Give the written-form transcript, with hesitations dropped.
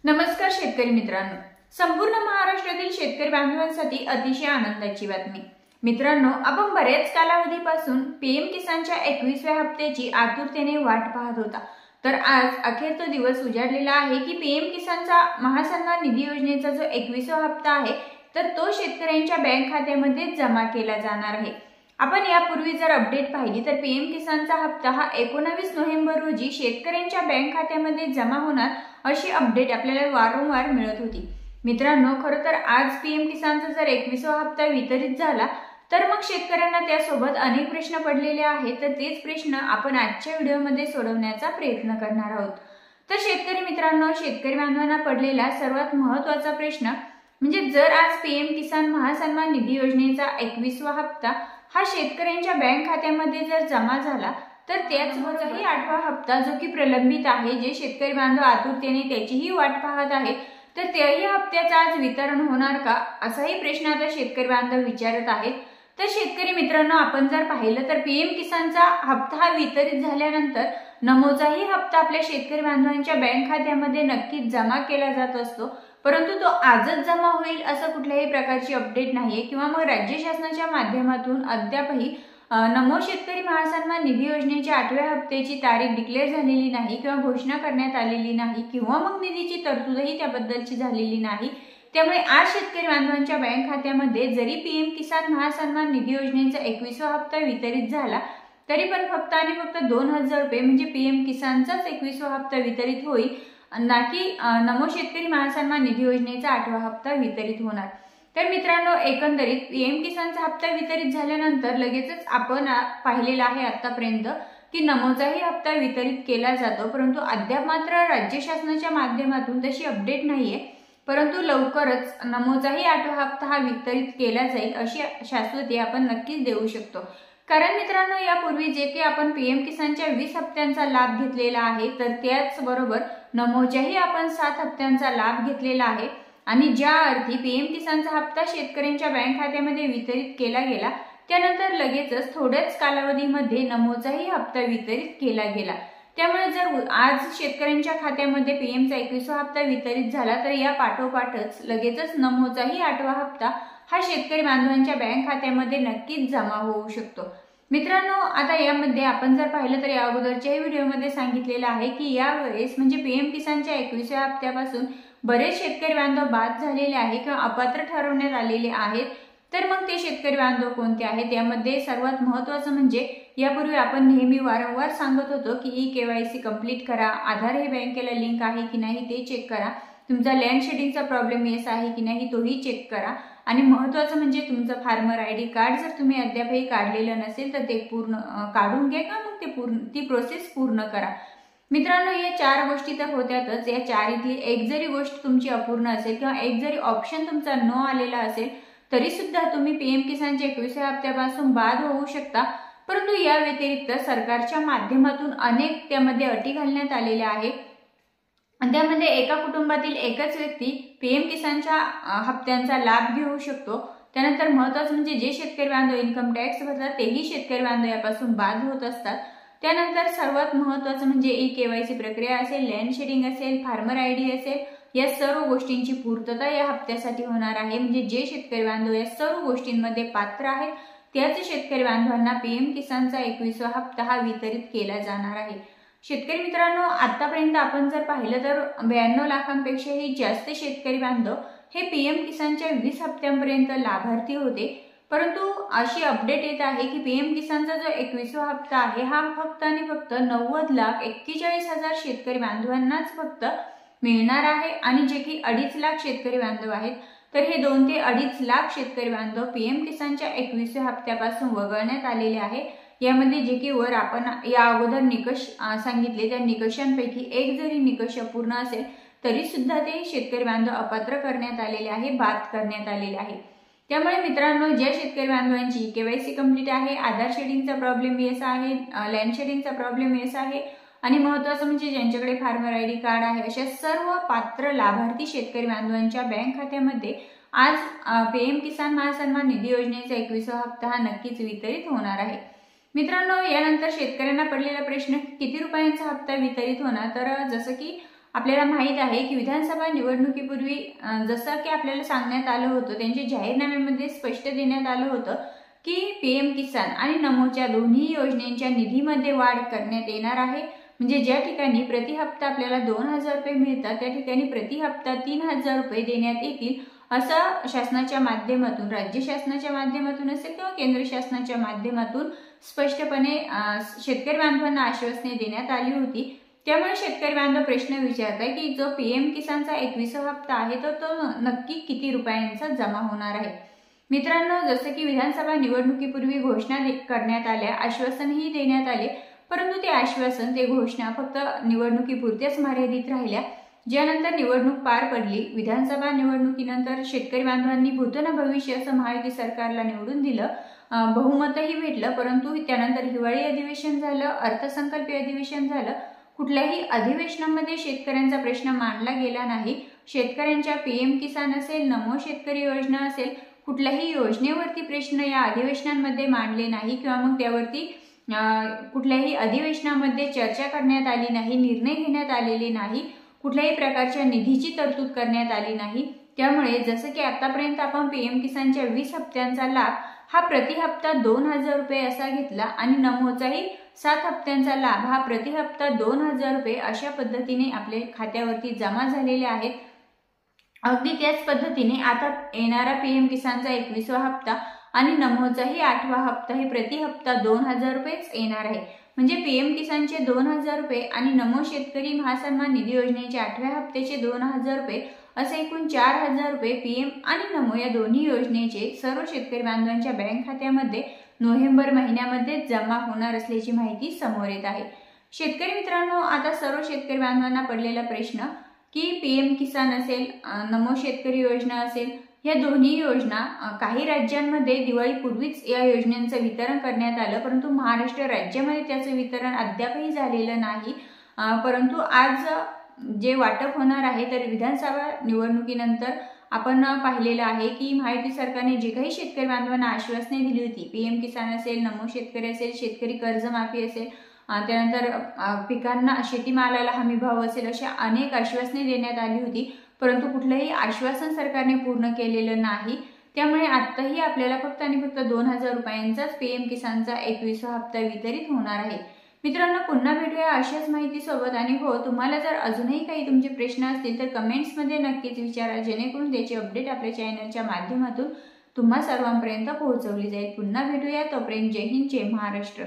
नमस्कार शेतकरी मित्रांनो, संपूर्ण महाराष्ट्रातील शेतकरी बांधवांसाठी अतिशय आनंदाची बातमी। मित्रांनो, आपण बरेच कालावधीपासून पीएम किसानच्या 21व्या हप्त्याची आतुरतेने वाट पाहत होता। तर आज अखेर तो दिवस उजाडलेला आहे की पीएम किसानचा महासन्मान निधी योजनेचा जो 21वा हप्ता आहे तर तो शेतकऱ्यांच्या बँक खात्यामध्ये जमा केला जाणार आहे। आपण यापूर्वी जर अपडेट पाहिली तर पीएम किसानचा हप्ता हा 19 नोव्हेंबर रोजी शेतकऱ्यांच्या बँक खात्यामध्ये जमा होणार अशी अपडेट आपल्याला वारंवार मिळत होती। मित्रांनो, खरं तर आज पीएम किसानचा जर 21वा हप्ता वितरित झाला तर मग शेतकऱ्यांना त्यासोबत अनेक प्रश्न पडलेले आहेत, तर तेच प्रश्न आपण आजच्या व्हिडिओमध्ये सोडवण्याचा प्रयत्न करणार आहोत। तर शेतकरी मित्रांनो, शेतकरी बांधवांना पडलेला सर्वात महत्त्वाचा प्रश्न म्हणजे जर आज पीएम किसान महासन्मान निधी योजनेचा 21वा हप्ता हा शेतकऱ्यांच्या बँक खात्यामध्ये जर जमा झाला तर त्याचबरोबर 8वा हप्ता जो की प्रलंबित आहे, जे शेतकरी बांधव आतुरतेने त्याचीही वाट पाहत आहेत, तर त्याही हप्त्याचं आज वितरण होणार का असाही प्रश्न आता शेतकरी बांधव विचारत आहेत। तर शेतकरी मित्रांनो, आपण जर पाहिलं तर पीएम किसानचा हप्ता हा वितरित झाल्यानंतर नमोचाही हप्ता आपल्या शेतकरी बांधवांच्या बँक खात्यामध्ये नक्कीच जमा केला जात असतो, परंतु तो आजच जमा होईल असं कुठल्याही प्रकारची अपडेट नाहीये किंवा मग राज्य शासनाच्या माध्यमातून अद्यापही नमो शेतकरी महासन्मान निधी योजनेच्या 8व्या हप्त्याची तारीख डिक्लेअर झालेली नाही किंवा घोषणा करण्यात आलेली नाही किंवा मग निधीची तरतूदही त्याबद्दलची झालेली नाही। त्यामुळे आज शेतकरी बांधवांच्या बँक खात्यामध्ये जरी पीएम किसान महासन्मान निधी योजनेचा 21वा हप्ता वितरित झाला तरी पण फक्त आणि फक्त 2000 रुपये म्हणजे पीएम किसानचाच 21वा हप्ता वितरित होईल, ना की नमो शेतकरी महासन्मान निधी योजनेचा 8वा हप्ता वितरित होणार। तर मित्रांनो, एकंदरीत पीएम किसानचा हप्ता वितरित झाल्यानंतर लगेचच आपण पाहिलेला आहे आतापर्यंत की नमोचाही हप्ता वितरित केला जातो, परंतु अद्याप मात्र राज्य शासनाच्या माध्यमातून तशी अपडेट नाहीये, परंतु लवकरच नमोचाही 8वा हप्ता हा वितरित केला जाईल अशी शाश्वती आपण नक्कीच देऊ शकतो। कारण मित्रांनो, यापूर्वी जे की आपण पीएम किसानच्या 20 हप्त्यांचा लाभ घेतलेला आहे तर त्याचबरोबर नमोच्याही आपण 7 हप्त्यांचा लाभ घेतलेला आहे आणि ज्या अर्थी पीएम किसानचा हप्ता शेतकऱ्यांच्या बँक खात्यामध्ये वितरित केला गेला त्यानंतर लगेचच थोड्याच कालावधीमध्ये नमोचाही हप्ता वितरित केला गेला। त्यामुळे जर आज शेतकऱ्यांच्या खात्यामध्ये पीएमचा 21वा हप्ता वितरित झाला तर या पाठोपाठच लगेचच नमोचाही 8वा हप्ता हा शेतकरी बांधवांच्या बँक खात्यामध्ये नक्कीच जमा होऊ शकतो। मित्रांनो, आता यामध्ये आपण जर पाहिलं तर या अगोदरच्याही व्हिडिओमध्ये सांगितलेलं आहे की यावेळेस म्हणजे पीएम किसानच्या 21व्या हप्त्यापासून बरेच शेतकरी बांधव बाद झालेले आहेत किंवा अपात्र ठरवण्यात आलेले आहेत। तर मग ते शेतकरी बांधव कोणते आहेत, यामध्ये सर्वात महत्त्वाचं म्हणजे यापूर्वी आपण नेहमी वारंवार सांगत होतो की ई-केवायसी कंप्लीट करा, आधार हे बँकेला लिंक आहे की नाही ते चेक करा, तुमचा लँड शेडिंगचा प्रॉब्लेम येस आहे की नाही तोही चेक करा आणि महत्त्वाचं म्हणजे तुमचं फार्मर आयडी कार्ड जर तुम्ही अद्यापही काढलेलं नसेल तर ते पूर्ण काढून घ्या का मग ती प्रोसेस पूर्ण करा। मित्रांनो, या 4 गोष्टी तर होत्यातच, या 4 एक जरी गोष्ट तुमची अपूर्ण असेल किंवा एक जरी ऑप्शन तुमचा नो आलेला असेल तरी सुद्धा तुम्ही पीएम किसानच्या 21व्या हप्त्यापासून बाद होऊ शकता। परंतु या व्यतिरिक्त सरकारच्या माध्यमातून अनेक त्यामध्ये अटी घालण्यात आलेल्या आहेत आणि त्यामध्ये एका कुटुंबातील एकच व्यक्ती पीएम किसानच्या हप्त्यांचा लाभ घेऊ शकतो। त्यानंतर महत्त्वाचं म्हणजे जे शेतकरी बांधव इन्कम टॅक्स भरतात तेही शेतकरी बांधव यापासून बाद होत असतात। त्यानंतर सर्वात महत्त्वाचं म्हणजे ई-केवायसी प्रक्रिया असेल, लँड शेडिंग असेल, फार्मर आयडी असेल, या सर्व गोष्टींची पूर्तता या हप्त्यासाठी होणार आहे। म्हणजे जे शेतकरी बांधव या सर्व गोष्टींमध्ये पात्र आहेत त्याच शेतकरी बांधवांना पीएम किसानचा 21वा हप्ता हा वितरित केला जाणार आहे। शेतकरी मित्रांनो, आतापर्यंत आपण जर पाहिलं तर 92 लाखांपेक्षाही जास्त शेतकरी बांधव हे पीएम किसानच्या 20 हप्त्यांपर्यंत लाभार्थी होते, परंतु अशी अपडेट येत आहे की पीएम किसानचा जो 21वा हप्ता आहे हा फक्त आणि फक्त 90,41,000 शेतकरी बांधवांनाच फक्त मिळणार आहे आणि जे की 2.5 लाख शेतकरी बांधव आहेत तर हे 2 ते 2.5 लाख शेतकरी बांधव पीएम किसानच्या 21व्या हप्त्यापासून वगळण्यात आलेले आहे। यामध्ये जे की वर आपण या अगोदर निकष सांगितले त्या निकषांपैकी एक जरी निकष अपूर्ण असेल तरी सुद्धा ते शेतकरी बांधव अपात्र करण्यात आलेले आहे, बाद करण्यात आलेले आहे। त्यामुळे मित्रांनो, ज्या शेतकरी बांधवांची ई-केवायसी कंप्लीट आहे, आधार शेडिंगचा प्रॉब्लेम येस आहे, लँड शेडिंगचा प्रॉब्लेम येस आहे आणि महत्त्वाचं म्हणजे ज्यांच्याकडे फार्मर आयडी कार्ड आहे अशा सर्व पात्र लाभार्थी शेतकरी बांधवांच्या बँक खात्यामध्ये आज पीएम किसान महासन्मान निधी योजनेचा 21वा हप्ता हा नक्कीच वितरित होणार आहे। मित्रांनो, यानंतर शेतकऱ्यांना पडलेला प्रश्न किती रुपयांचा हप्ता वितरित होणार, तर जसं की आपल्याला माहित आहे की विधानसभा निवडणुकीपूर्वी जसं की आपल्याला सांगण्यात आलं होतं, त्यांच्या जाहीरनाम्यामध्ये स्पष्ट देण्यात आलं होतं की पीएम किसान आणि नमोच्या दोन्ही योजनेच्या निधीमध्ये वाढ करण्यात येणार आहे। म्हणजे ज्या ठिकाणी प्रति हप्ता आपल्याला 2000 रुपये मिळतात त्या ठिकाणी प्रति हप्ता 3000 रुपये देण्यात येतील, असं शासनाच्या माध्यमातून, राज्य शासनाच्या माध्यमातून असेल किंवा केंद्र शासनाच्या माध्यमातून स्पष्टपणे शेतकरी बांधवांना आश्वासने देण्यात आली होती। त्यामुळे शेतकरी बांधव प्रश्न विचारताय की जो पीएम किसानचा 21वा हप्ता आहे तर तो नक्की किती रुपयांचा जमा होणार आहे। मित्रांनो, जसं की विधानसभा निवडणुकीपूर्वी घोषणा करण्यात आल्या, आश्वासनही देण्यात आले, परंतु ते आश्वासन, ते घोषणा फक्त निवडणुकीपुरत्याच मर्यादित राहिल्या। ज्यानंतर निवडणूक पार पडली, विधानसभा निवडणुकीनंतर शेतकरी बांधवांनी भूत न भविष्य असं महायुती सरकारला निवडून दिलं, बहुमतही भेटलं, परंतु त्यानंतर हिवाळी अधिवेशन झालं, अर्थसंकल्पीय अधिवेशन झालं, कुठल्याही अधिवेशनामध्ये शेतकऱ्यांचा प्रश्न मांडला गेला नाही। शेतकऱ्यांच्या पीएम किसान असेल, नमो शेतकरी योजना असेल, कुठल्याही योजनेवरती प्रश्न या अधिवेशनांमध्ये मांडले नाही किंवा मग त्यावरती कुठल्याही अधिवेशनामध्ये चर्चा करण्यात आली नाही, निर्णय घेण्यात आलेले नाही, कुठल्याही प्रकारच्या निधीची तरतूद करण्यात आली नाही। त्यामुळे जसं की आतापर्यंत आपण पीएम किसानच्या 20 हप्त्यांचा लाभ हा प्रति हप्ता 2000 रुपये असा घेतला आणि नमोचाही 7 हप्त्यांचा लाभ हा प्रति हप्ता 2000 रुपये अशा पद्धतीने आपल्या खात्यावरती जमा झालेले आहेत। अगदी त्याच पद्धतीने आता येणारा पीएम किसानचा 21वा हप्ता आणि नमोचाही 8वा हप्ता हे प्रति हप्ता 2000 रुपयेच येणार आहे। म्हणजे पीएम किसानचे 2000 रुपये आणि नमो शेतकरी महासन्मान निधी योजनेचे 8व्या हप्त्याचे 2000 रुपये असे एकूण 4000 रुपये पीएम आणि नमो या दोन्ही योजनेचे सर्व शेतकरी बांधवांच्या बँक खात्यामध्ये नोव्हेंबर महिन्यामध्ये जमा होणार असल्याची माहिती समोर येत आहे। शेतकरी मित्रांनो, आता सर्व शेतकरी बांधवांना पडलेला प्रश्न की पीएम किसान असेल, नमो शेतकरी योजना असेल, या दोन्ही योजना काही राज्यांमध्ये दिवाळीपूर्वीच या योजनांचं वितरण करण्यात आलं, परंतु महाराष्ट्र राज्यामध्ये त्याचं वितरण अद्यापही झालेलं नाही। परंतु आज जे वाटप होणार आहे तर विधानसभा निवडणुकीनंतर आपण पाहिलेलं आहे की महायुती सरकारने जे काही शेतकरी बांधवांना आश्वासने दिली होती, पीएम किसान असेल, नमो शेतकरी असेल, शेतकरी कर्जमाफी असेल, त्यानंतर पिकांना, शेतीमालाला हमीभाव असेल, अशा अनेक आश्वासने देण्यात आली होती, परंतु कुठलंही आश्वासन सरकारने पूर्ण केलेलं नाही। त्यामुळे आताही आपल्याला फक्त आणि फक्त 2000 रुपयांचाच पीएम किसानचा 21वा हप्ता वितरित होणार आहे। मित्रांनो, पुन्हा भेटूया अशाच माहितीसोबत। आणि हो, तुम्हाला जर अजूनही काही तुमचे प्रश्न असतील तर कमेंट्समध्ये नक्कीच विचारा, जेणेकरून त्याची अपडेट आपल्या चॅनलच्या माध्यमातून तुम्हा सर्वांपर्यंत पोहोचवली जाईल। पुन्हा भेटूया, तोपर्यंत जय हिंद, जय महाराष्ट्र।